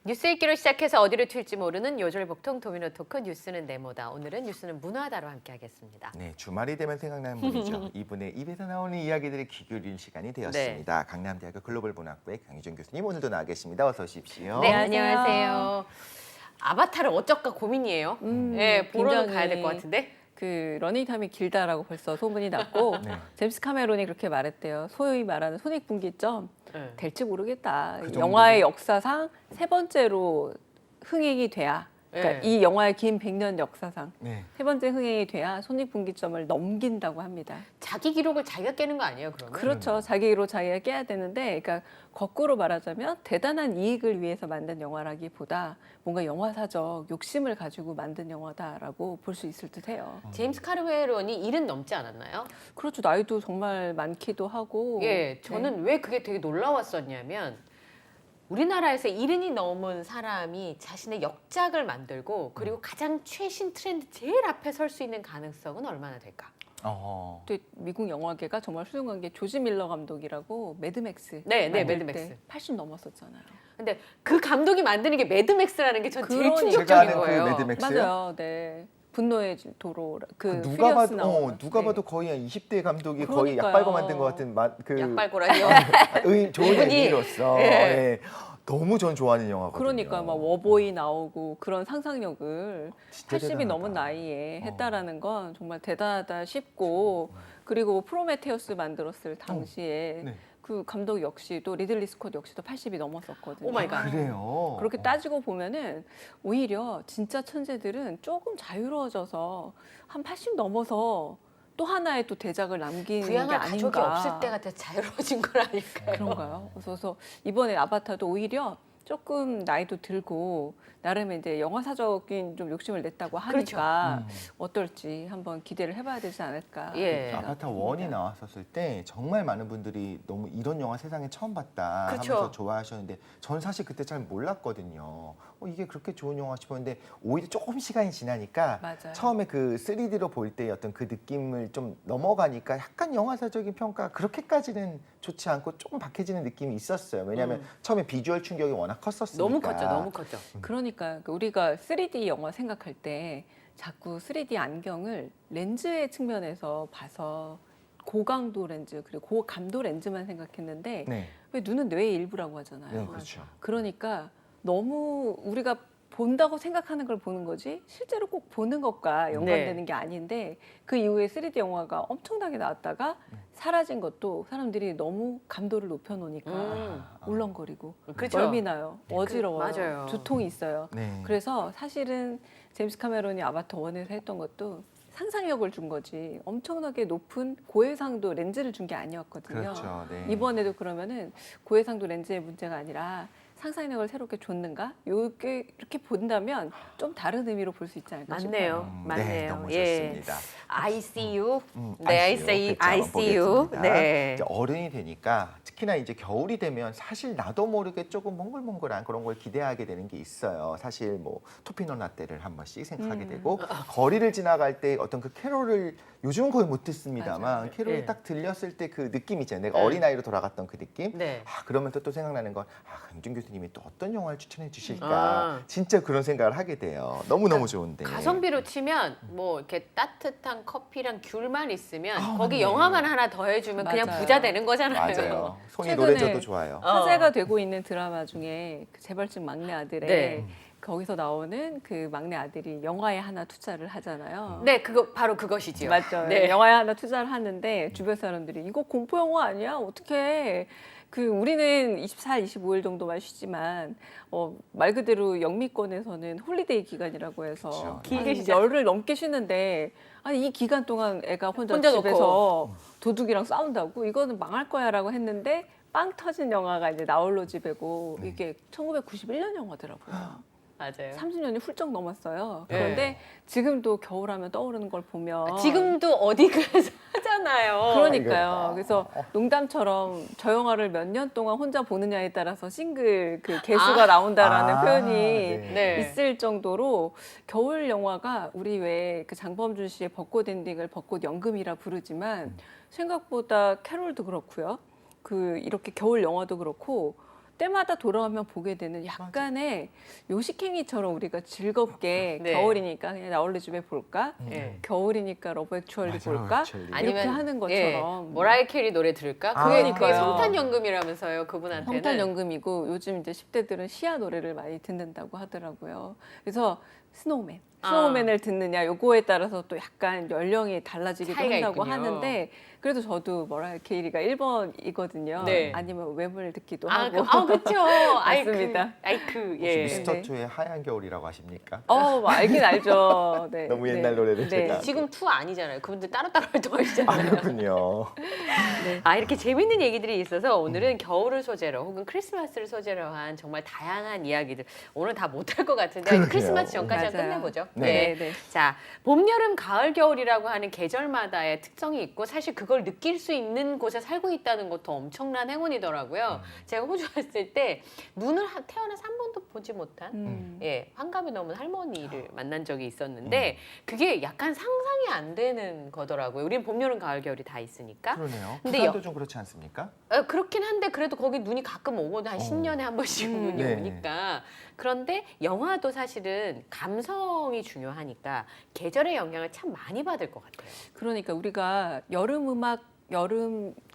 뉴스 읽기로 시작해서 어디로 튈지 모르는 요절복통 도미노 토크 뉴스는 네모다. 오늘은 뉴스는 문화다로 함께하겠습니다. 네, 주말이 되면 생각나는 분이죠. 이분의 입에서 나오는 이야기들이 귀 기울이는 시간이 되었습니다. 강남대학교 글로벌문학부의 강희준 교수님 오늘도 나와 계십니다. 어서 오십시오. 네, 안녕하세요. 아바타를 어쩔까 고민이에요. 네, 보러는 굉장히 가야 될 것 같은데. 그 러닝타임이 길다라고 벌써 소문이 났고 네. 제임스 카메론이 그렇게 말했대요. 소위 말하는 손익분기점 네. 될지 모르겠다. 그 정도로? 영화의 역사상 세 번째로 흥행이 돼야 그러니까 네. 이 영화의 긴 100년 역사상 네. 세 번째 흥행이 돼야 손익분기점을 넘긴다고 합니다. 자기 기록을 자기가 깨는 거 아니에요, 그러면? 그렇죠. 자기로 자기가 깨야 되는데, 그러니까 거꾸로 말하자면 대단한 이익을 위해서 만든 영화라기보다 뭔가 영화사적 욕심을 가지고 만든 영화다라고 볼 수 있을 듯해요. 제임스 카메론이 70 넘지 않았나요? 그렇죠. 나이도 정말 많기도 하고. 예, 저는 왜 그게 되게 놀라웠었냐면 우리나라에서 70이 넘은 사람이 자신의 역작을 만들고 그리고 가장 최신 트렌드 제일 앞에 설 수 있는 가능성은 얼마나 될까? 또 미국 영화계가 정말 훌륭한 게 조지 밀러 감독이라고 매드맥스. 네, 네, 만들 매드맥스. 때 80 넘었었잖아요. 근데 그 감독이 만드는 게 매드맥스라는 게 전 제일 그러니까. 충격적인 제가 아는 거예요. 그 매드맥스요? 맞아요. 네. 분노의 도로 그 누가 퓨리어스 봐도 나오는. 누가 네. 봐도 거의 한 20대 감독이 거의 그러니까요. 약발고 만든 것 같은 그 약발고라니요. 좋은 이분이- 의미로서 예. 예. 너무 전 좋아하는 영화거든요. 그러니까 막 워보이 나오고 그런 상상력을 진짜 80이 대단하다. 넘은 나이에 했다라는 건 정말 대단하다 싶고 그리고 프로메테우스 만들었을 당시에 네. 그 감독 역시도 리들리 스콧 역시도 80이 넘었었거든요. 오 마이 갓. 그래요. 그렇게 따지고 보면은 오히려 진짜 천재들은 조금 자유로워져서 한 80 넘어서 또 하나의 또 대작을 남기는 게 부양할 아닌가. 가족이 없을 때가 더 자유로워진 건 아닐까요? 그런가요? 그래서 이번에 아바타도 오히려 조금 나이도 들고 나름 이제 영화사적인 좀 욕심을 냈다고 하니까 어떨지 한번 기대를 해봐야 되지 않을까. 예. 아바타 1이 나왔었을 때 정말 많은 분들이 너무 이런 영화 세상에 처음 봤다 그렇죠. 하면서 좋아하셨는데 전 사실 그때 잘 몰랐거든요. 이게 그렇게 좋은 영화 싶었는데 오히려 조금 시간이 지나니까 맞아요. 처음에 그 3D로 볼 때 어떤 그 느낌을 좀 넘어가니까 약간 영화사적인 평가 그렇게까지는 좋지 않고 조금 박해지는 느낌이 있었어요. 왜냐하면 처음에 비주얼 충격이 워낙 컸었으니까. 너무 컸죠, 너무 컸죠. 그러니까 우리가 3D 영화 생각할 때 자꾸 3D 안경을 렌즈의 측면에서 봐서 고강도 렌즈 그리고 고감도 렌즈만 생각했는데 네, 왜 눈은 뇌의 일부라고 하잖아요. 네, 그렇죠. 그러니까 너무 우리가 본다고 생각하는 걸 보는 거지 실제로 꼭 보는 것과 연관되는 네. 게 아닌데 그 이후에 3D 영화가 엄청나게 나왔다가 사라진 것도 사람들이 너무 감도를 높여놓으니까 울렁거리고 그렇죠. 멀미 나요. 어지러워요. 맞아요. 두통이 있어요. 네. 그래서 사실은 제임스 카메론이 아바타 1에서 했던 것도 상상력을 준 거지 엄청나게 높은 고해상도 렌즈를 준 게 아니었거든요. 그렇죠. 네. 이번에도 그러면은 고해상도 렌즈의 문제가 아니라 상상력을 새롭게 줬는가? 요게 이렇게 본다면 좀 다른 의미로 볼 수 있지 않을까 싶어요. 맞네요. 맞네요. 네, 너무 예. 좋습니다. I see you. 네, I see, 그렇죠. I see you. 보겠습니다. 네. 이제 어른이 되니까 특히나 이제 겨울이 되면 사실 나도 모르게 조금 몽글몽글한 그런 걸 기대하게 되는 게 있어요. 사실 뭐 토피노 라떼를 한 번씩 생각하게 되고 거리를 지나갈 때 어떤 그 캐롤을 요즘은 거의 못 듣습니다만 맞아요. 캐롤이 예. 딱 들렸을 때 그 느낌 있잖아요. 내가 네. 어린아이로 돌아갔던 그 느낌. 네. 그러면 또 생각나는 건 강준 교수님이 또 어떤 영화를 추천해 주실까. 아. 진짜 그런 생각을 하게 돼요. 너무너무 좋은데. 가성비로 치면 뭐 이렇게 따뜻한 커피랑 귤만 있으면 거기 맞네. 영화만 하나 더 해주면 그냥 맞아요. 부자 되는 거잖아요. 맞아요. 손이 최근에- 노래져도 좋아요. 화제가 되고 있는 드라마 중에 그 재벌집 막내 아들에 네. 거기서 나오는 그 막내 아들이 영화에 하나 투자를 하잖아요. 네, 그거 바로 그것이지요. 맞죠. 네. 영화에 하나 투자를 하는데 주변 사람들이 이거 공포 영화 아니야? 어떻게? 그 우리는 24일, 25일 정도만 쉬지만 말 그대로 영미권에서는 홀리데이 기간이라고 해서 그쵸. 길게 한 쉬자. 열흘 넘게 쉬는데 아니 이 기간 동안 애가 혼자 혼자 집에서 도둑이랑 싸운다고 이거는 망할 거야라고 했는데 빵 터진 영화가 이제 나홀로 집에고 이게 1991년 영화더라고요. 맞아요. 30년이 훌쩍 넘었어요. 네. 그런데 지금도 겨울하면 떠오르는 걸 보면 지금도 어디 가서 하잖아요. 그러니까요. 그래서 농담처럼 저 영화를 몇 년 동안 혼자 보느냐에 따라서 싱글 그 개수가 나온다라는 표현이 네. 있을 정도로 겨울 영화가 우리 왜 그 장범준 씨의 벚꽃 엔딩을 벚꽃 연금이라 부르지만 생각보다 캐롤도 그렇고요. 그 이렇게 겨울 영화도 그렇고 때마다 돌아오면 보게 되는 약간의 요식행위처럼 우리가 즐겁게 네. 겨울이니까 그냥 나홀로 집에 볼까? 예. 겨울이니까 러브 액츄얼리 맞아요, 볼까? 액츄얼리. 이렇게 아니면 하는 예, 것처럼 머라이 캐리 노래 들을까? 아, 그게 그러니까요. 성탄연금이라면서요. 그분한테는. 성탄연금이고 요즘 이제 10대들은 시아 노래를 많이 듣는다고 하더라고요. 그래서 스노우맨을 듣느냐 요거에 따라서 또 약간 연령이 달라지기도 차이가 한다고 있군요. 하는데 그래도 저도 머라이어 캐리가 1번이거든요. 네. 아니면 웸을 듣기도 아, 하고. 그렇죠. 맞습니다. 아이크, 혹시 예. 미스터 투의 하얀 겨울이라고 아십니까? 뭐 알긴 알죠. 네. 너무 옛날 노래를 제가. 지금 투 아니잖아요. 그분들 따로따로 활동하시잖아요. 그렇군요. 이렇게 재밌는 얘기들이 있어서 오늘은 겨울을 소재로 혹은 크리스마스를 소재로 한 정말 다양한 이야기들 오늘 다 못할 것 같은데 그러게요. 크리스마스 전까지 맞아요. 끝내보죠. 네. 네. 자, 봄, 여름, 가을, 겨울이라고 하는 계절마다의 특성이 있고 사실 그걸 느낄 수 있는 곳에 살고 있다는 것도 엄청난 행운이더라고요. 제가 호주 왔을 때 눈을 태어나서 한 번도 보지 못한 환갑이 넘은 할머니를 만난 적이 있었는데 그게 약간 상상이 안 되는 거더라고요. 우린 봄, 여름, 가을, 겨울이 다 있으니까. 그러네요. 근데 북한도 좀 그렇지 않습니까? 그렇긴 한데 그래도 거기 눈이 가끔 오거든. 한 10년에 한 번씩 눈이 네. 오니까. 그런데 영화도 사실은 감성이 중요하니까 계절의 영향을 참 많이 받을 것 같아요. 그러니까 우리가 여름 음악,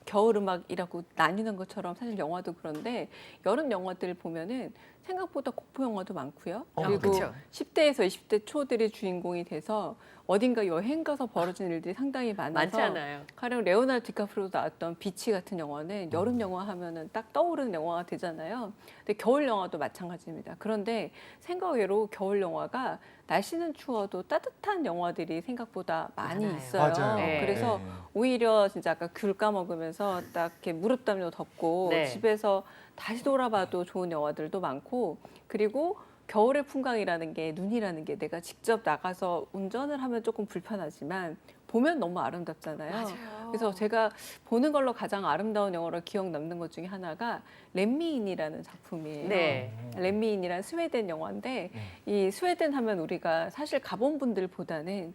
겨울 음악이라고 나뉘는 것처럼 사실 영화도 그런데 여름 영화들 보면은 생각보다 공포 영화도 많고요. 그리고 그쵸. 10대에서 20대 초들이 주인공이 돼서 어딘가 여행 가서 벌어진 일들이 상당히 많아서 많잖아요. 가령 레오나르도 디카프리오 나왔던 비치 같은 영화는 여름 영화 하면은 딱 떠오르는 영화가 되잖아요. 근데 겨울 영화도 마찬가지입니다. 그런데 생각외로 겨울 영화가 날씨는 추워도 따뜻한 영화들이 생각보다 많이 많아요. 있어요. 맞아요. 네. 그래서 오히려 진짜 아까 귤 까먹으면서 딱 이렇게 무릎 담요 덮고 네. 집에서 다시 돌아봐도 좋은 영화들도 많고 그리고 겨울의 풍광이라는 게 눈이라는 게 내가 직접 나가서 운전을 하면 조금 불편하지만 보면 너무 아름답잖아요. 맞아요. 그래서 제가 보는 걸로 가장 아름다운 영화로 기억 남는 것 중에 하나가 렛미인이라는 작품이에요. 네. 렛미인이란 스웨덴 영화인데 이 스웨덴 하면 우리가 사실 가본 분들보다는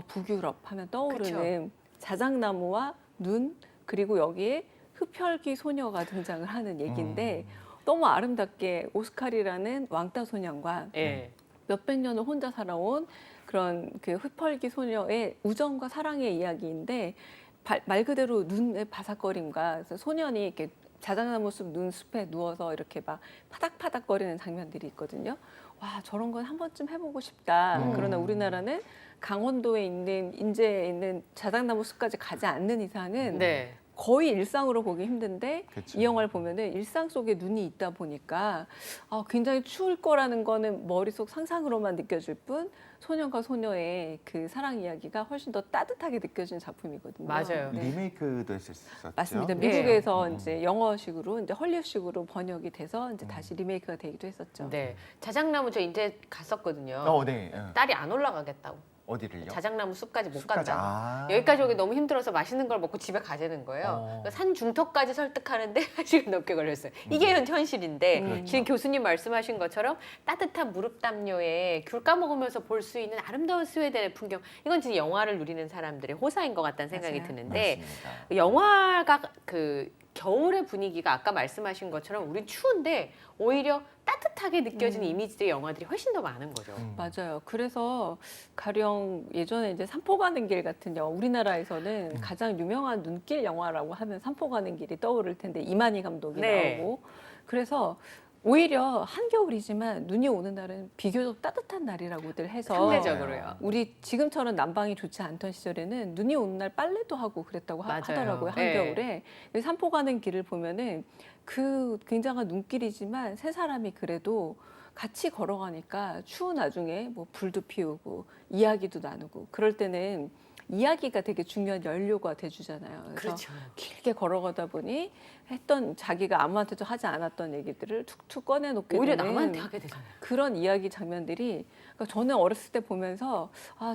북유럽 하면 떠오르는 자작나무와 눈 그리고 여기에 흡혈귀 소녀가 등장을 하는 얘기인데 너무 아름답게 오스칼이라는 왕따 소년과 예. 몇백 년을 혼자 살아온 그런 그 흡혈귀 소녀의 우정과 사랑의 이야기인데 말 그대로 눈의 바삭거림과 그래서 소년이 이렇게 자작나무 숲 눈숲에 누워서 이렇게 막 파닥파닥거리는 장면들이 있거든요. 와 저런 건 한 번쯤 해보고 싶다. 그러나 우리나라는 강원도에 있는 인제에 있는 자작나무 숲까지 가지 않는 이상은 네. 거의 일상으로 보기 힘든데 그쵸. 이 영화를 보면은 일상 속에 눈이 있다 보니까 굉장히 추울 거라는 거는 머릿속 상상으로만 느껴질 뿐 소년과 소녀의 그 사랑 이야기가 훨씬 더 따뜻하게 느껴지는 작품이거든요. 맞아요. 네. 리메이크도 했었죠. 맞습니다. 네. 미국에서 이제 영어식으로 이제 헐리우드식으로 번역이 돼서 이제 다시 리메이크가 되기도 했었죠. 네. 자작나무 저 인제 갔었거든요. 네. 딸이 안 올라가겠다고. 어디를요? 자작나무 숲까지 못 숲까지. 간다. 여기까지 오기 너무 힘들어서 맛있는 걸 먹고 집에 가자는 거예요. 그러니까 산 중턱까지 설득하는데 1시간 넘게 걸렸어요. 이게 현실인데 지금 교수님 말씀하신 것처럼 따뜻한 무릎 담요에 귤 까먹으면서 볼 수 있는 아름다운 스웨덴의 풍경. 이건 진짜 영화를 누리는 사람들의 호사인 것 같다는 생각이 맞아요. 드는데 맞습니다. 영화가 그 겨울의 분위기가 아까 말씀하신 것처럼 우린 추운데 오히려 따뜻하게 느껴지는 이미지들의 영화들이 훨씬 더 많은 거죠. 맞아요. 그래서 가령 예전에 이제 산포 가는 길 같은 영화, 우리나라에서는 가장 유명한 눈길 영화라고 하면 산포 가는 길이 떠오를 텐데 이만희 감독이 네. 나오고 그래서 오히려 한겨울이지만 눈이 오는 날은 비교적 따뜻한 날이라고들 해서 상대적으로요. 우리 지금처럼 난방이 좋지 않던 시절에는 눈이 오는 날 빨래도 하고 그랬다고 맞아요. 하더라고요. 네. 한겨울에. 산포 가는 길을 보면은 그 굉장한 눈길이지만 세 사람이 그래도 같이 걸어가니까 추운 나중에 뭐 불도 피우고 이야기도 나누고 그럴 때는 이야기가 되게 중요한 연료가 돼주잖아요. 그래서 그렇죠. 길게 걸어가다 보니 했던 자기가 아무한테도 하지 않았던 얘기들을 툭툭 꺼내놓게 오히려 되는 남한테 하게 되잖아요. 그런 이야기 장면들이 그러니까 저는 어렸을 때 보면서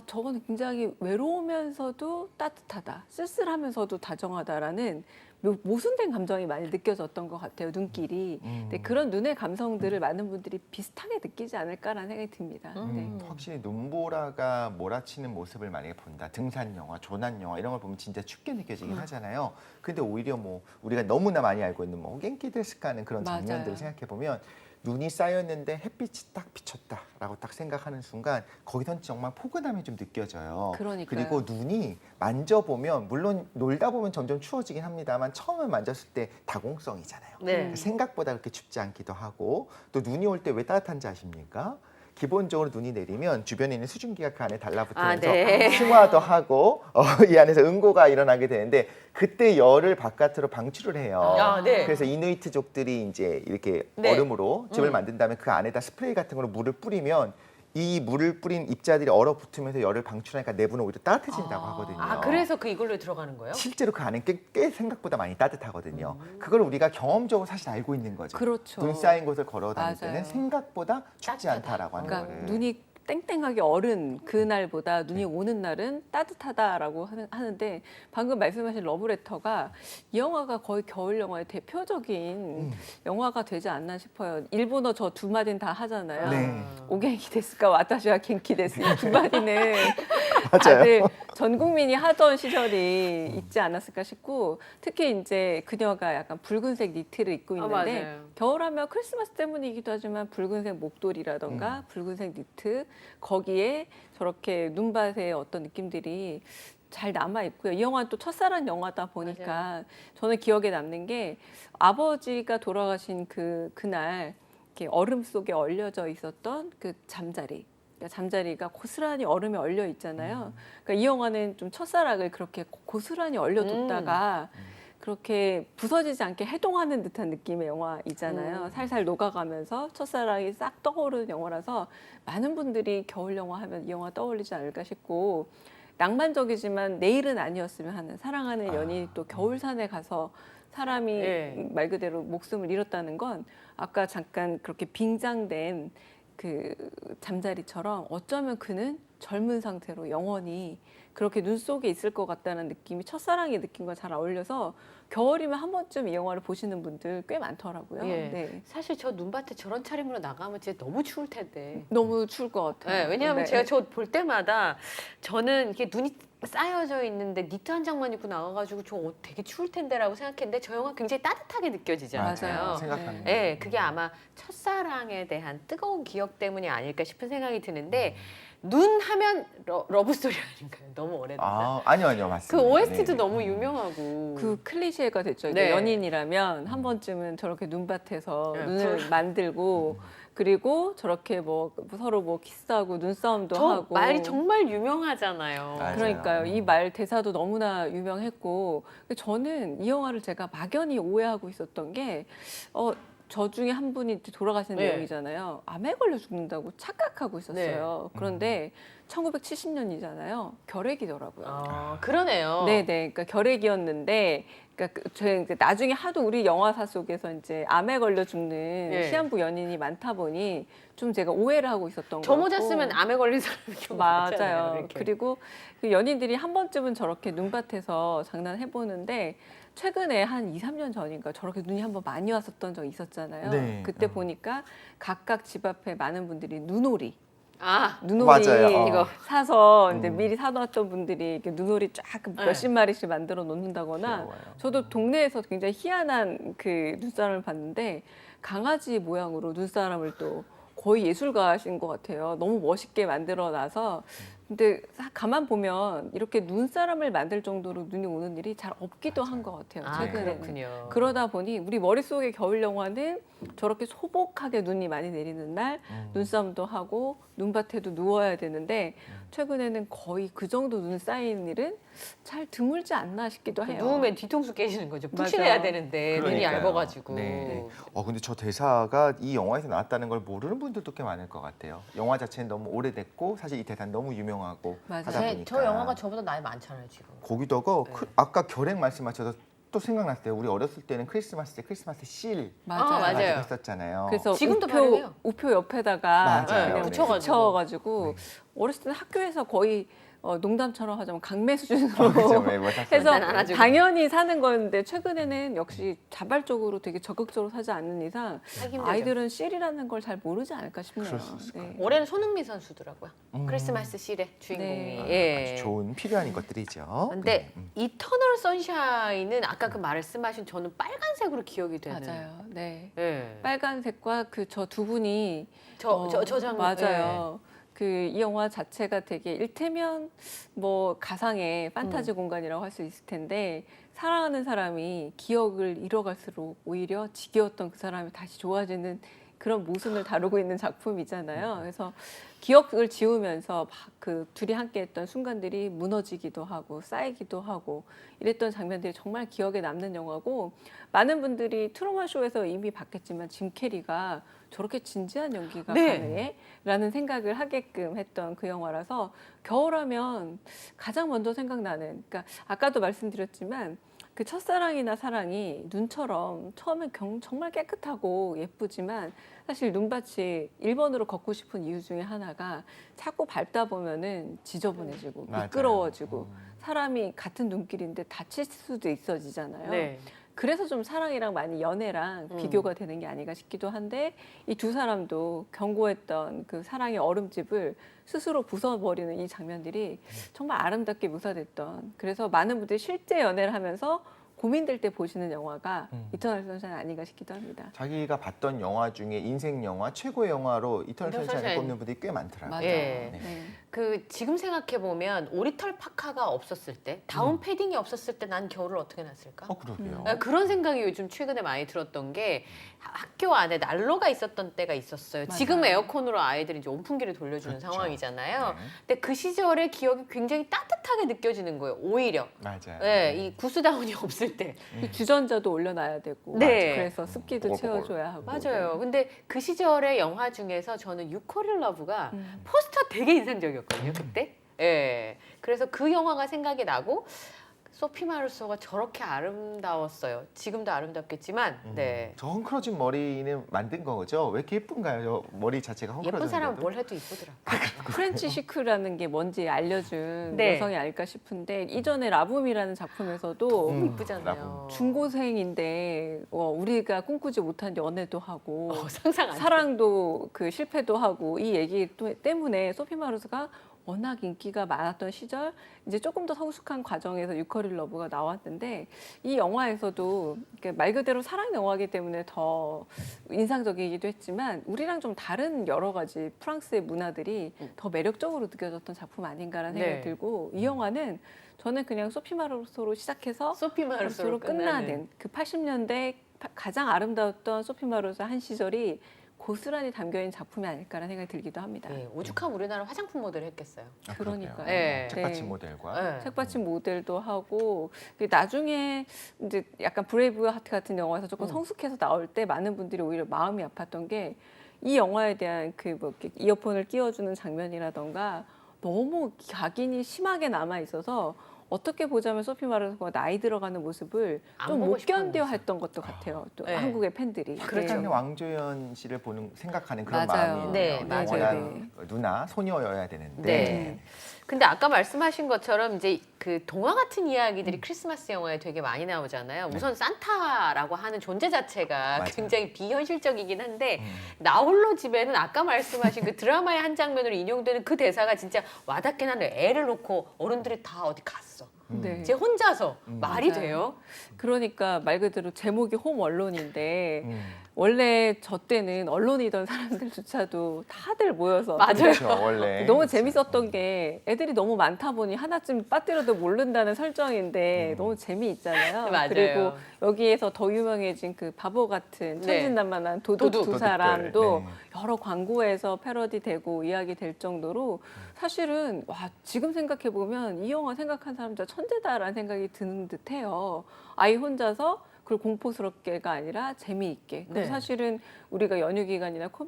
저건 굉장히 외로우면서도 따뜻하다, 쓸쓸하면서도 다정하다라는 모순된 감정이 많이 느껴졌던 것 같아요. 눈길이. 근데 그런 눈의 감성들을 많은 분들이 비슷하게 느끼지 않을까라는 생각이 듭니다. 네. 확실히 눈보라가 몰아치는 모습을 만약에 본다. 등산 영화, 조난 영화 이런 걸 보면 진짜 춥게 느껴지긴 하잖아요. 근데 오히려 뭐 우리가 너무나 많이 알고 있는 뭐 갱키 데스크 하는 그런 맞아요. 장면들을 생각해 보면 눈이 쌓였는데 햇빛이 딱 비쳤다라고 딱 생각하는 순간 거기선 정말 포근함이 좀 느껴져요. 그러니까요. 그리고 눈이 만져보면 물론 놀다 보면 점점 추워지긴 합니다만 처음에 만졌을 때 다공성이잖아요. 네. 생각보다 그렇게 춥지 않기도 하고 또 눈이 올 때 왜 따뜻한지 아십니까? 기본적으로 눈이 내리면 주변에 있는 수증기가 그 안에 달라붙으면서 네. 승화도 하고 이 안에서 응고가 일어나게 되는데 그때 열을 바깥으로 방출을 해요. 아, 네. 그래서 이누이트족들이 이제 이렇게 네. 얼음으로 집을 만든 다음에 그 안에다 스프레이 같은 걸로 물을 뿌리면 이 물을 뿌린 입자들이 얼어붙으면서 열을 방출하니까 내부는 오히려 따뜻해진다고 하거든요. 아, 그래서 그 이걸로 들어가는 거예요? 실제로 그 안에 꽤 생각보다 많이 따뜻하거든요. 그걸 우리가 경험적으로 사실 알고 있는 거죠. 그렇죠. 눈 쌓인 곳을 걸어 다닐 맞아요. 때는 생각보다 춥지 따뜻하다. 않다라고 하는 그러니까 거를. 눈이 땡땡하게 얼은 그날보다 눈이 오는 날은 따뜻하다라고 하는데 방금 말씀하신 러브레터가 이 영화가 거의 겨울 영화의 대표적인 영화가 되지 않나 싶어요. 일본어 저 두 마디는 다 하잖아요. 네. 오겐키 데스까 와타시와 겐키 데스 이 두 마디는 맞아요. 다들 전 국민이 하던 시절이 있지 않았을까 싶고 특히 이제 그녀가 약간 붉은색 니트를 입고 있는데 맞아요. 겨울하면 크리스마스 때문이기도 하지만 붉은색 목도리라던가 붉은색 니트 거기에 저렇게 눈밭의 어떤 느낌들이 잘 남아 있고요. 이 영화는 또 첫사랑 영화다 보니까 저는 기억에 남는 게 아버지가 돌아가신 그날 이렇게 얼음 속에 얼려져 있었던 그 잠자리. 그러니까 잠자리가 고스란히 얼음에 얼려 있잖아요. 그러니까 이 영화는 좀 첫사랑을 그렇게 고스란히 얼려뒀다가 그렇게 부서지지 않게 해동하는 듯한 느낌의 영화이잖아요. 살살 녹아가면서 첫사랑이 싹 떠오르는 영화라서 많은 분들이 겨울 영화 하면 이 영화 떠올리지 않을까 싶고 낭만적이지만 내일은 아니었으면 하는 사랑하는 연인이 또 겨울산에 가서 사람이 예. 말 그대로 목숨을 잃었다는 건 아까 잠깐 그렇게 빙장된 그 잠자리처럼 어쩌면 그는 젊은 상태로 영원히 그렇게 눈 속에 있을 것 같다는 느낌이 첫사랑의 느낌과 잘 어울려서 겨울이면 한 번쯤 이 영화를 보시는 분들 꽤 많더라고요. 예. 네. 사실 저 눈밭에 저런 차림으로 나가면 진짜 너무 추울 텐데. 너무 추울 것 같아요. 네, 왜냐하면 네. 제가 저 볼 때마다 저는 이게 눈이 쌓여져 있는데 니트 한 장만 입고 나가가지고 저 되게 추울 텐데라고 생각했는데 저 영화 굉장히 따뜻하게 느껴지잖아요. 맞아요. 생각합니다. 네, 그게 아마 첫사랑에 대한 뜨거운 기억 때문이 아닐까 싶은 생각이 드는데 눈 하면 러브스토리 아닌가요? 너무 오래됐나? 아니요, 그 맞습니다. OST도 네. 너무 유명하고 그 클리셰가 됐죠. 이게 네. 연인이라면 한 번쯤은 저렇게 눈밭에서 네, 눈을 만들고 그리고 저렇게 뭐 서로 뭐 키스하고 눈싸움도 저 하고 말이 정말 유명하잖아요. 맞아요. 그러니까요. 이 말 대사도 너무나 유명했고 저는 이 영화를 제가 막연히 오해하고 있었던 게 저 중에 한 분이 이제 돌아가시는 네. 내용이잖아요. 암에 걸려 죽는다고 착각하고 있었어요. 그런데 1970년이잖아요. 결핵이더라고요. 아, 그러네요. 네네. 그러니까 결핵이었는데, 그러니까 저희 이제 나중에 하도 우리 영화사 속에서 이제 암에 걸려 죽는 예. 시한부 연인이 많다 보니 좀 제가 오해를 하고 있었던 저 거고. 모자 쓰면 암에 걸린 사람이 좀 많잖아요. 맞아요. 이렇게. 그리고 그 연인들이 한 번쯤은 저렇게 눈밭에서 장난해 보는데 최근에 한 2, 3년 전인가 저렇게 눈이 한번 많이 왔었던 적이 있었잖아요. 네. 그때 보니까 각각 집 앞에 많은 분들이 눈오리 눈오리 맞아요. 이거 사서 이제 미리 사놨던 분들이 이렇게 눈오리 쫙 네. 몇십 마리씩 만들어 놓는다거나 귀여워요. 저도 동네에서 굉장히 희한한 그 눈사람을 봤는데 강아지 모양으로 눈사람을 또 거의 예술가신 것 같아요. 너무 멋있게 만들어 놔서 근데 가만 보면 이렇게 눈사람을 만들 정도로 눈이 오는 일이 잘 없기도 한 것 같아요. 아, 최근에는. 그렇군요. 그러다 보니 우리 머릿속에 겨울 영화는 저렇게 소복하게 눈이 많이 내리는 날 눈싸움도 하고 눈밭에도 누워야 되는데 최근에는 거의 그 정도 눈 쌓이는 일은 잘 드물지 않나 싶기도 해요. 누우면 뒤통수 깨지는 거죠. 맞아. 푹신해야 되는데 눈이 그러니까요. 얇아가지고. 네. 근데 저 대사가 이 영화에서 나왔다는 걸 모르는 분들도 꽤 많을 것 같아요. 영화 자체는 너무 오래됐고 사실 이 대사는 너무 유명하고 맞아요. 하다 보니까. 저 영화가 저보다 나이 많잖아요 지금. 거기다가 네. 아까 결핵 말씀하셔서 또 생각났어요. 우리 어렸을 때는 크리스마스 때 크리스마스 실 맞아요. 맞아요. 가지고 했었잖아요. 그래서 지금도 발효해요. 우표 옆에다가 맞아요. 그냥 네. 붙여가지고 네. 어렸을 때는 학교에서 거의 농담처럼 하자면 강매 수준으로 그렇죠. 뭐 해서 일단 안아주고. 당연히 사는 건데 최근에는 역시 자발적으로 되게 적극적으로 사지 않는 이상 하기 힘들죠. 아이들은 실이라는 걸 잘 모르지 않을까 싶네요. 그럴 수 있을 것 네. 올해는 손흥민 선수더라고요. 크리스마스 실의 주인공이. 네. 예. 아주 좋은 필요한 것들이죠. 근데 이터널 선샤인은 아까 그 말씀하신 저는 빨간색으로 기억이 되는. 맞아요. 네. 예. 빨간색과 그 저 두 분이 저 장면. 맞아요. 그 이 영화 자체가 되게 일테면 뭐 가상의 판타지 공간이라고 할 수 있을 텐데 사랑하는 사람이 기억을 잃어갈수록 오히려 지겨웠던 그 사람이 다시 좋아지는 그런 모순을 다루고 있는 작품이잖아요. 그래서 기억을 지우면서 막 그 둘이 함께했던 순간들이 무너지기도 하고 쌓이기도 하고 이랬던 장면들이 정말 기억에 남는 영화고 많은 분들이 트루먼 쇼에서 이미 봤겠지만 짐 캐리가 저렇게 진지한 연기가 네. 가능해? 라는 생각을 하게끔 했던 그 영화라서 겨울하면 가장 먼저 생각나는 그러니까 아까도 말씀드렸지만 그 첫사랑이나 사랑이 눈처럼 처음엔 정말 깨끗하고 예쁘지만 사실 눈밭이 1번으로 걷고 싶은 이유 중에 하나가 자꾸 밟다 보면은 지저분해지고 맞아요. 미끄러워지고 사람이 같은 눈길인데 다칠 수도 있어지잖아요. 네. 그래서 좀 사랑이랑 많이 연애랑 비교가 되는 게 아닌가 싶기도 한데 이 두 사람도 경고했던 그 사랑의 얼음집을 스스로 부숴버리는 이 장면들이 정말 아름답게 묘사됐던 그래서 많은 분들이 실제 연애를 하면서 고민될 때 보시는 영화가 이터널 선샤인 아닌가 싶기도 합니다. 자기가 봤던 영화 중에 인생 영화 최고의 영화로 이터널 이터널 선샤인을 선샤인. 꼽는 분들이 꽤 많더라고요. 맞아요. 예. 네. 네. 그 지금 생각해 보면 오리털 파카가 없었을 때, 다운 패딩이 없었을 때 난 겨울을 어떻게 났을까? 그러게요. 그런 생각이 요즘 최근에 많이 들었던 게 학교 안에 난로가 있었던 때가 있었어요. 맞아요. 지금 에어컨으로 아이들이 이제 온풍기를 돌려주는 그렇죠. 상황이잖아요. 네. 근데 그 시절의 기억이 굉장히 따뜻하게 느껴지는 거예요. 오히려. 맞아요. 네, 이 구스다운이 없을 때. 그 주전자도 올려놔야 되고 네. 그래서 습기도 보글보글. 채워줘야 하고 맞아요. 근데 그 시절의 영화 중에서 저는 유코릴 러브가 음. 포스터 되게 인상적이었거든요. 그때. 예. 그래서 그 영화가 생각이 나고 소피 마르소가 저렇게 아름다웠어요. 지금도 아름답겠지만, 네. 저 헝클어진 머리는 만든 거죠? 왜 이렇게 예쁜가요? 저 머리 자체가 헝클어졌는데도? 예쁜 사람은 뭘 해도 이쁘더라. 프렌치 시크라는 게 뭔지 알려준 네. 여성이 아닐까 싶은데 이전에 라붐이라는 작품에서도 너무 이쁘잖아요. 중고생인데 우리가 꿈꾸지 못한 연애도 하고 상상 안 돼. 사랑도 그 실패도 하고 이 얘기 때문에 소피 마르소가 워낙 인기가 많았던 시절 이제 조금 더 성숙한 과정에서 유커릴 러브가 나왔는데 이 영화에서도 말 그대로 사랑 영화이기 때문에 더 인상적이기도 했지만 우리랑 좀 다른 여러 가지 프랑스의 문화들이 더 매력적으로 느껴졌던 작품 아닌가라는 생각이 네. 들고 이 영화는 저는 그냥 소피 마르소로 시작해서 소피 마르소로 마르소로 끝나는 그 80년대 가장 아름다웠던 소피 마르소 한 시절이 고스란히 담겨있는 작품이 아닐까라는 생각이 들기도 합니다. 네, 오죽하면 우리나라 화장품 모델을 했겠어요. 그러니까요. 네. 책받침 네. 모델과 네. 책받침 모델도 하고 나중에 이제 약간 브레이브 하트 같은 영화에서 조금 성숙해서 나올 때 많은 분들이 오히려 마음이 아팠던 게 이 영화에 대한 그 뭐 이어폰을 끼워주는 장면이라던가 너무 각인이 심하게 남아 있어서 어떻게 보자면 소피 마르소가 나이 들어가는 모습을 안 좀 보고 못 싶어하는 견뎌 모습. 했던 것도 같아요. 또 네. 한국의 팬들이. 그렇죠. 약간의 왕조연 씨를 생각하는 그런 맞아요. 마음이 네, 있네요. 맞아요. 영원한 누나 소녀여야 되는데 네. 근데 아까 말씀하신 것처럼 이제 그 동화 같은 이야기들이 크리스마스 영화에 되게 많이 나오잖아요. 우선 산타라고 하는 존재 자체가 맞아요. 굉장히 비현실적이긴 한데 나홀로 집에는 아까 말씀하신 그 드라마의 한 장면으로 인용되는 그 대사가 진짜 와닿긴 한데 애를 놓고 어른들이 다 어디 갔어. 네. 이제 혼자서 말이 맞아요. 돼요? 그러니까 말 그대로 제목이 홈 언론인데 음. 원래 저 때는 언론이던 사람들조차도 다들 모여서 맞아요. 그렇죠, 원래 너무 재밌었던 게 애들이 너무 많다 보니 하나쯤 빠뜨려도 모른다는 설정인데 너무 재미있잖아요. 맞아요. 그리고 여기에서 더 유명해진 그 바보 같은 네. 천진난만한 도둑 두 도둑들. 사람도 네. 여러 광고에서 패러디되고 이야기 될 정도로 사실은 와 지금 생각해 보면 이 영화 생각한 사람 진짜 천재다라는 생각이 드는 듯해요. 아이 혼자서 그걸 공포스럽게가 아니라 재미있게. 네. 사실은 우리가 연휴 기간이나 그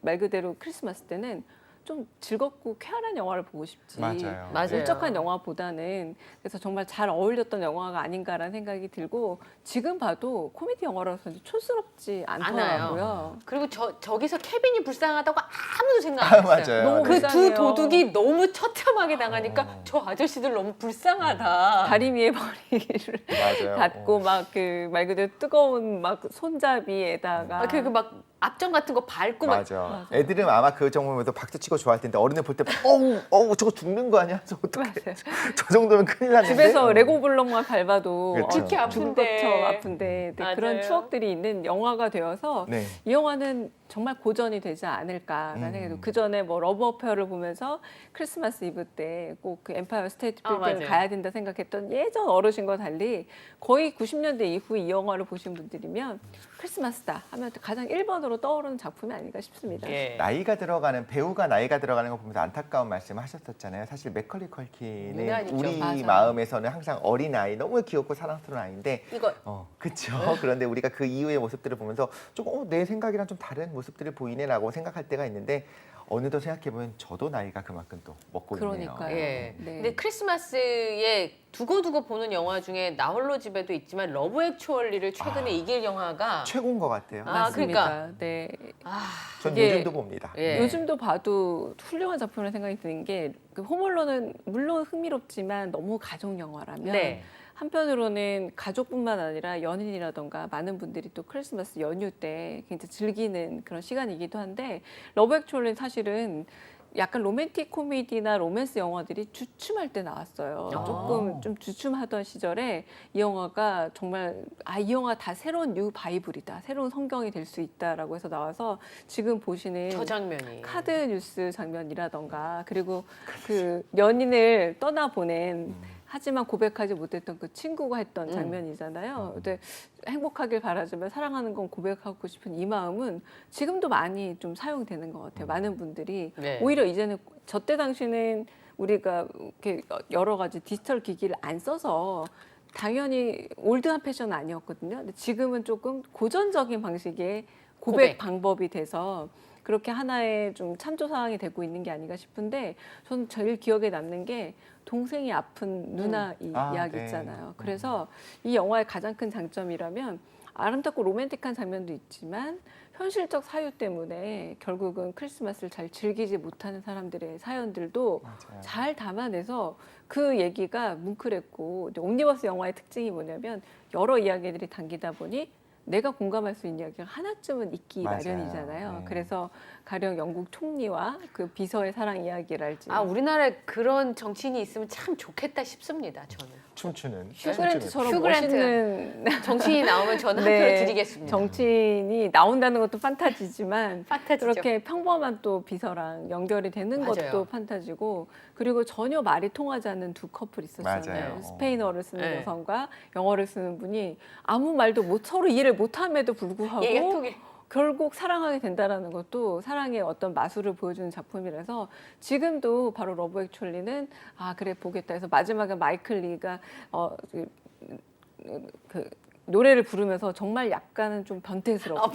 말 그대로 크리스마스 때는 좀 즐겁고 쾌활한 영화를 보고 싶지. 맞아요. 맞아요. 울적한 영화보다는 그래서 정말 잘 어울렸던 영화가 아닌가라는 생각이 들고 지금 봐도 코미디 영화라서 촌스럽지 않더라고요. 그리고 저기서 케빈이 불쌍하다고 아무도 생각 아, 안 했어요. 맞아요. 너무 그 두 불쌍해요. 도둑이 너무 처참하게 당하니까 어. 저 아저씨들 너무 불쌍하다. 다리 위에 버리기를 맞아요. 갖고 막 그 말 그대로 뜨거운 막 손잡이에다가 아, 그 앞정 같은 거 밟고 막 맞아. 맞아요. 애들은 아마 그 정도면 박수 치고 좋아할 텐데 어른들 볼 때 어우 저거 죽는 거 아니야? 저 어떡해. 맞아요. 저 정도면 큰일 났는데. 집에서 레고 블록만 밟아도 그렇죠. 그렇게 죽을 아픈데. 것처럼 아픈데 네, 그런 맞아요. 추억들이 있는 영화가 되어서 네. 이 영화는 정말 고전이 되지 않을까라는 생각이 들고 그 전에 뭐 러브 어페어를 보면서 크리스마스 이브 때 꼭 그 엠파이어 스테이트 아, 빌딩을 맞아요. 가야 된다 생각했던 예전 어르신과 달리 거의 90년대 이후 이 영화를 보신 분들이면 크리스마스다 하면 가장 1번으로 떠오르는 작품이 아닌가 싶습니다. 예. 나이가 들어가는 배우가 나이가 들어가는 거 보면서 안타까운 말씀하셨었잖아요. 사실 맥컬리 컬킨은 유난히죠. 우리 맞아요. 마음에서는 항상 어린 아이, 너무 귀엽고 사랑스러운 아이인데, 이거 그렇죠. 그런데 우리가 그 이후의 모습들을 보면서 조금 내 생각이랑 좀 다른 모습들을 보이네라고 생각할 때가 있는데 어느덧 생각해보면 저도 나이가 그만큼 또 먹고 그러니까요. 있네요. 예. 네. 근데 크리스마스에 두고두고 보는 영화 중에 나홀로 집에도 있지만 러브 액츄얼리를 최근에 이길 영화가 최고인 것 같아요. 아, 맞습니다. 그러니까. 네. 아, 전 이게- 요즘도 봅니다. 예. 요즘도 봐도 훌륭한 작품이라는 생각이 드는 게 그 홈얼론은 물론 흥미롭지만 너무 가족 영화라면 네. 한편으로는 가족뿐만 아니라 연인이라던가 많은 분들이 또 크리스마스 연휴 때 굉장히 즐기는 그런 시간이기도 한데 러브 액츄얼리는 사실은 약간 로맨틱 코미디나 로맨스 영화들이 주춤할 때 나왔어요. 아. 조금 좀 주춤하던 시절에 이 영화가 정말 이 영화 다 새로운 뉴 바이블이다. 새로운 성경이 될 수 있다라고 해서 나와서 지금 보시는 저 장면이 카드 뉴스 장면이라던가 그리고 그 연인을 떠나보낸 하지만 고백하지 못했던 그 친구가 했던 장면이잖아요. 근데 행복하길 바라지만 사랑하는 건 고백하고 싶은 이 마음은 지금도 많이 좀 사용되는 것 같아요. 많은 분들이 네. 오히려 이제는 저 때 당시는 우리가 이렇게 여러 가지 디지털 기기를 안 써서 당연히 올드한 패션은 아니었거든요. 근데 지금은 조금 고전적인 방식의 고백 고백. 방법이 돼서 그렇게 하나의 좀 참조 사항이 되고 있는 게 아닌가 싶은데 저는 제일 기억에 남는 게 동생이 아픈 누나 이야기 네. 있잖아요. 그래서 이 영화의 가장 큰 장점이라면 아름답고 로맨틱한 장면도 있지만 현실적 사유 때문에 결국은 크리스마스를 잘 즐기지 못하는 사람들의 사연들도 맞아요. 잘 담아내서 그 얘기가 뭉클했고 옴니버스 영화의 특징이 뭐냐면 여러 이야기들이 담기다 보니 내가 공감할 수 있는 이야기가 하나쯤은 있기 맞아요. 마련이잖아요. 네. 그래서 가령 영국 총리와 그 비서의 사랑 이야기랄지 아 우리나라에 그런 정치인이 있으면 참 좋겠다 싶습니다. 저는 춤추는 휴그랜트처럼 휴그 랜트. 멋있는 정치인이 나오면 저는 한 네, 표를 드리겠습니다. 정치인이 나온다는 것도 판타지지만 판타지죠. 그렇게 평범한 또 비서랑 연결이 되는 맞아요. 것도 판타지고 그리고 전혀 말이 통하지 않는 두 커플 있었잖아요. 맞아요. 스페인어를 쓰는 네. 여성과 영어를 쓰는 분이 아무 말도 못 서로 이해를 못함에도 불구하고 얘가 통일. 결국 사랑하게 된다라는 것도 사랑의 어떤 마술을 보여주는 작품이라서 지금도 바로 러브 액츄얼리는 그래 보겠다 해서 마지막에 마이클 리가 그 노래를 부르면서 정말 약간은 좀 변태스럽고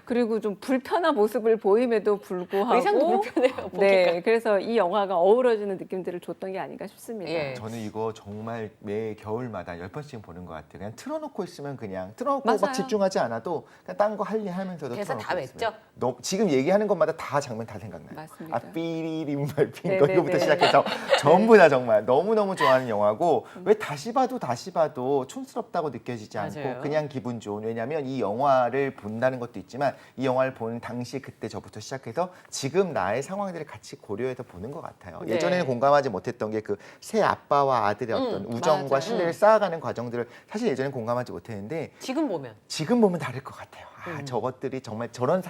그리고 좀 불편한 모습을 보임에도 불구하고 의상도 불편해요. 보기가. 네, 그래서 이 영화가 어우러지는 느낌들을 줬던 게 아닌가 싶습니다. 예. 저는 이거 정말 매 겨울마다 10번씩 보는 것 같아요. 그냥 틀어놓고 있으면 그냥 틀어놓고 맞아요. 막 집중하지 않아도 그냥 딴 거 할 일 하면서도 대사 다 틀어놓고 있으면 외죠? 지금 얘기하는 것마다 다 장면 다 생각나요. 맞습니다. 삐리림말핀 네네네. 이거부터 시작해서 전부 다 정말 너무너무 좋아하는 영화고 왜 다시 봐도 촌스럽다고 느껴지지 않고 맞아요. 그냥 기분 좋은 왜냐하면 이 영화를 본다는 것도 있지만 이 영화를 보는 당시 그때 저부터 시작해서 지금 나의 상황들을 같이 고려해서 보는 것 같아요. 네. 예전에는 공감하지 못했던 게 그 새 아빠와 아들의 어떤 우정과 맞아요. 신뢰를 쌓아가는 과정들을 사실 예전엔 공감하지 못했는데 지금 보면 지금 보면 다를 것 같아요. 저것들이 정말 저런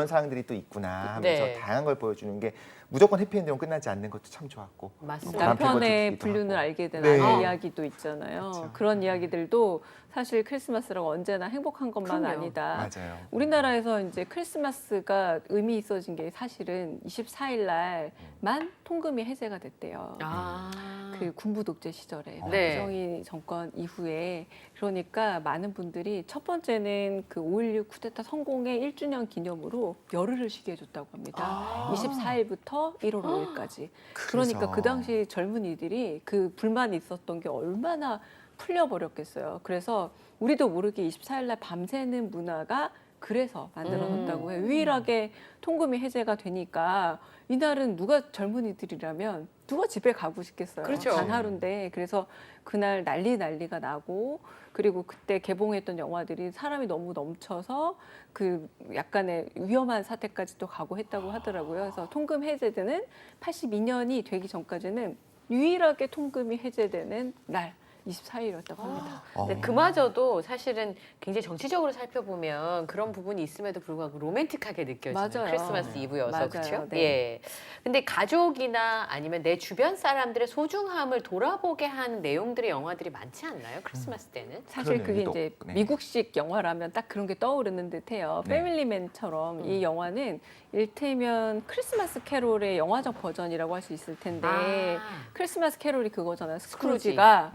사랑들이 또 있구나 하면서 네. 다양한 걸 보여주는 게 무조건 해피엔딩으로 끝나지 않는 것도 참 좋았고. 맞습니다. 남편의 피고도 불륜을 하고. 알게 된 네. 아내 이야기도 있잖아요. 그렇죠. 그런 이야기들도 사실 크리스마스라고 언제나 행복한 것만 그럼요. 아니다. 맞아요. 우리나라에서 이제 크리스마스가 의미 있어진 게 사실은 24일 날만 통금이 해제가 됐대요. 그 군부 독재 시절에 네. 박정희 정권 이후에 그러니까 많은 분들이 첫 번째는 그 5.16 쿠데타 성공의 1주년 기념으로 열흘을 쉬게 해줬다고 합니다. 24일부터 1월 5일까지. 그러니까 그 당시 젊은이들이 그 불만이 있었던 게 얼마나 풀려버렸겠어요. 그래서 우리도 모르게 24일 날 밤새는 문화가 그래서 만들어졌다고 해요. 유일하게 통금이 해제가 되니까 이날은 누가 젊은이들이라면 누가 집에 가고 싶겠어요. 그렇죠. 단 하루인데 그래서 그날 난리가 나고 그리고 그때 개봉했던 영화들이 사람이 너무 넘쳐서 그 약간의 위험한 사태까지도 가고 했다고 하더라고요. 그래서 통금 해제되는 82년이 되기 전까지는 유일하게 통금이 해제되는 날 24일이었다고 합니다. 근데 그마저도 사실은 굉장히 정치적으로 살펴보면 그런 부분이 있음에도 불구하고 로맨틱하게 느껴지는 맞아요. 크리스마스 이브여서 맞아요. 그렇죠? 네. 예. 근데 가족이나 아니면 내 주변 사람들의 소중함을 돌아보게 하는 내용들의 영화들이 많지 않나요? 크리스마스 때는? 사실 그러네요. 그게 유독. 이제 네. 미국식 영화라면 딱 그런 게 떠오르는 듯해요. 네. 패밀리맨처럼 이 영화는 일테면 크리스마스 캐롤의 영화적 버전이라고 할 수 있을 텐데 아. 크리스마스 캐롤이 그거잖아요. 스크루지. 스크루지가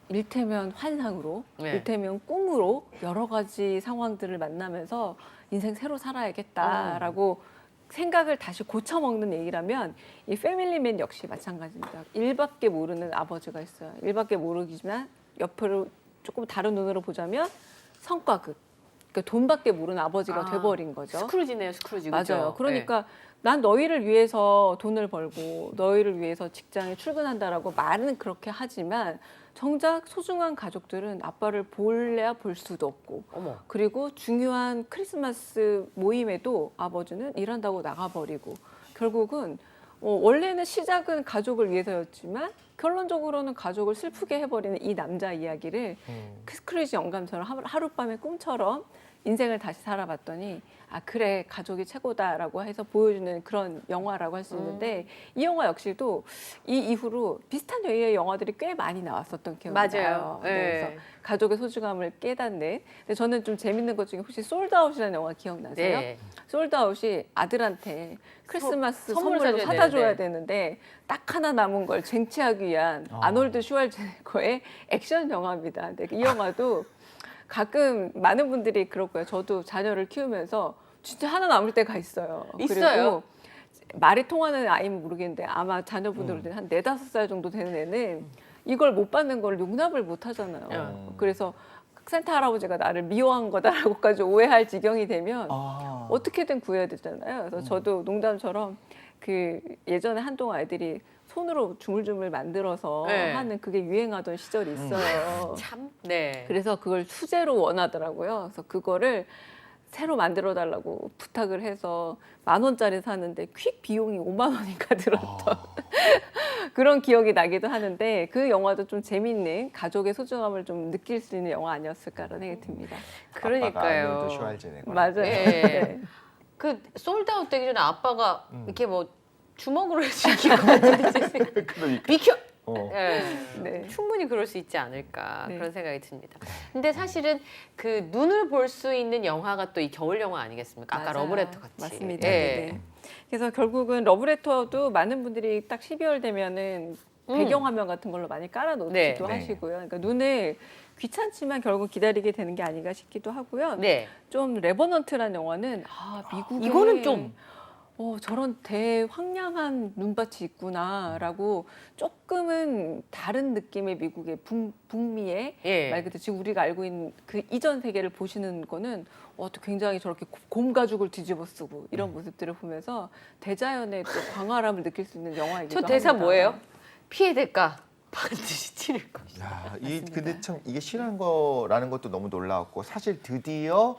일테면 환상으로, 네. 일테면 꿈으로 여러 가지 상황들을 만나면서 인생 새로 살아야겠다라고 생각을 다시 고쳐먹는 얘기라면 이 패밀리맨 역시 마찬가지입니다. 일밖에 모르는 아버지가 있어요. 일밖에 모르지만 옆으로 조금 다른 눈으로 보자면 성과급. 그러니까 돈밖에 모르는 아버지가 돼버린 거죠. 스크루지네요, 스크루지. 맞아요. 그죠? 그러니까 난 너희를 위해서 돈을 벌고 너희를 위해서 직장에 출근한다라고 말은 그렇게 하지만 정작 소중한 가족들은 아빠를 볼래야 볼 수도 없고 어머. 그리고 중요한 크리스마스 모임에도 아버지는 일한다고 나가버리고 결국은 원래는 시작은 가족을 위해서였지만 결론적으로는 가족을 슬프게 해버리는 이 남자 이야기를 스크루지 영감처럼 하룻밤의 꿈처럼 인생을 다시 살아봤더니 아 그래 가족이 최고다라고 해서 보여주는 그런 영화라고 할 수 있는데 이 영화 역시도 이 이후로 비슷한 류의 영화들이 꽤 많이 나왔었던 기억이 맞아요. 나요. 네. 그래서 가족의 소중함을 깨닫는. 근데 저는 좀 재밌는 것 중에 혹시 솔드아웃이라는 영화 기억나세요? 네. 솔드아웃이 아들한테 크리스마스 선물 선물로 사줘야 사다 줘야 되는데. 되는데 딱 하나 남은 걸 쟁취하기 위한 아놀드 슈왈제네거의 액션 영화입니다. 근데 이 영화도 가끔 많은 분들이 그럴 거예요. 저도 자녀를 키우면서 진짜 하나 남을 때가 있어요. 있어요? 그리고 말이 통하는 아이면 모르겠는데 아마 자녀분들은 한 4-5살 정도 되는 애는 이걸 못 받는 걸 용납을 못 하잖아요. 그래서 산타 할아버지가 나를 미워한 거다라고까지 오해할 지경이 되면 어떻게든 구해야 되잖아요. 그래서 저도 농담처럼 그 예전에 한동안 아이들이 손으로 주물주물 만들어서 네. 하는 그게 유행하던 시절이 있어요. 참. 네. 그래서 그걸 수제로 원하더라고요. 그래서 그거를 새로 만들어 달라고 부탁을 해서 10,000원짜리 사는데 퀵 비용이 5만 원인가 들었던 그런 기억이 나기도 하는데 그 영화도 좀 재밌는 가족의 소중함을 좀 느낄 수 있는 영화 아니었을까라는 생각이 듭니다. 그러니까요. 아빠가 슈왈제네거. 맞아요. 네. 네. 그 솔드아웃 되기 전에 아빠가 이렇게 뭐 주먹으로 죽이고 같은데 그러니까. 비켜. 네. 네. 충분히 그럴 수 있지 않을까 네. 그런 생각이 듭니다. 근데 사실은 그 눈을 볼 수 있는 영화가 또 이 겨울 영화 아니겠습니까? 아까 맞아요. 러브레터 같이. 맞습니다. 예. 네. 그래서 결국은 러브레터도 많은 분들이 딱 12월 되면은 배경화면 같은 걸로 많이 깔아놓기도 네. 하시고요. 그러니까 눈을 귀찮지만 결국 기다리게 되는 게 아닌가 싶기도 하고요. 네. 좀 레버넌트라는 영화는 미국에 이거는 좀 저런 대황량한 눈밭이 있구나라고 조금은 다른 느낌의 미국의 북미의 예. 말 그대로 지금 우리가 알고 있는 그 이전 세계를 보시는 거는 또 굉장히 저렇게 곰 가죽을 뒤집어 쓰고 이런 모습들을 보면서 대자연의 또 광활함을 느낄 수 있는 영화이기도 저 합니다. 대사 뭐예요? 피해 대가 반드시 치를 것이다. 야, 맞습니다. 근데 참 이게 실화인 거라는 것도 너무 놀라웠고 사실 드디어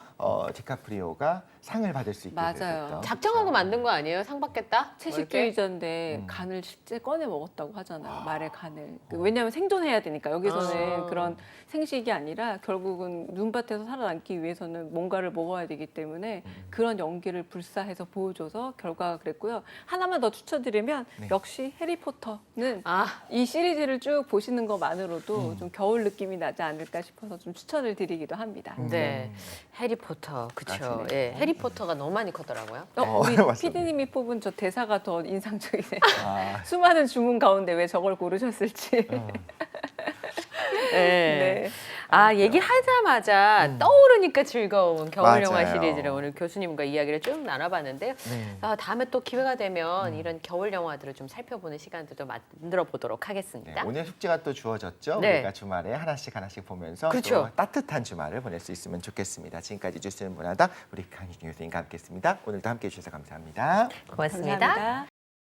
디카프리오가 상을 받을 수 있게 맞아요. 됐었죠. 작정하고 만든 거 아니에요? 상 받겠다? 뭐 이렇게? 채식주의자인데 간을 실제 꺼내 먹었다고 하잖아요. 말의 간을. 왜냐하면 생존해야 되니까 여기서는 그런 생식이 아니라 결국은 눈밭에서 살아남기 위해서는 뭔가를 먹어야 되기 때문에 그런 연기를 불사해서 보여줘서 결과가 그랬고요. 하나만 더 추천드리면 네. 역시 해리포터는 아, 이 시리즈를 쭉 보시는 것만으로도 좀 겨울 느낌이 나지 않을까 싶어서 좀 추천을 드리기도 합니다. 네. 해리포터, 그쵸. 네. 예, 해리포터가 너무 많이 컸더라고요. 우리 맞습니다. 피디님이 뽑은 저 대사가 더 인상적이네요. 아, 수많은 주문 가운데 왜 저걸 고르셨을지. 네. 네. 아, 얘기하자마자 떠오르니까 즐거운 겨울 영화 맞아요. 시리즈를 오늘 교수님과 이야기를 쭉 나눠봤는데요. 네. 다음에 또 기회가 되면 이런 겨울 영화들을 좀 살펴보는 시간도 좀 만들어 보도록 네, 하겠습니다. 오늘 숙제가 또 주어졌죠. 네. 우리가 주말에 하나씩 보면서 그렇죠. 또 따뜻한 주말을 보낼 수 있으면 좋겠습니다. 지금까지 뉴스는 문화다 우리 강희경 교수님과 함께했습니다. 오늘도 함께해 주셔서 감사합니다. 고맙습니다. 감사합니다.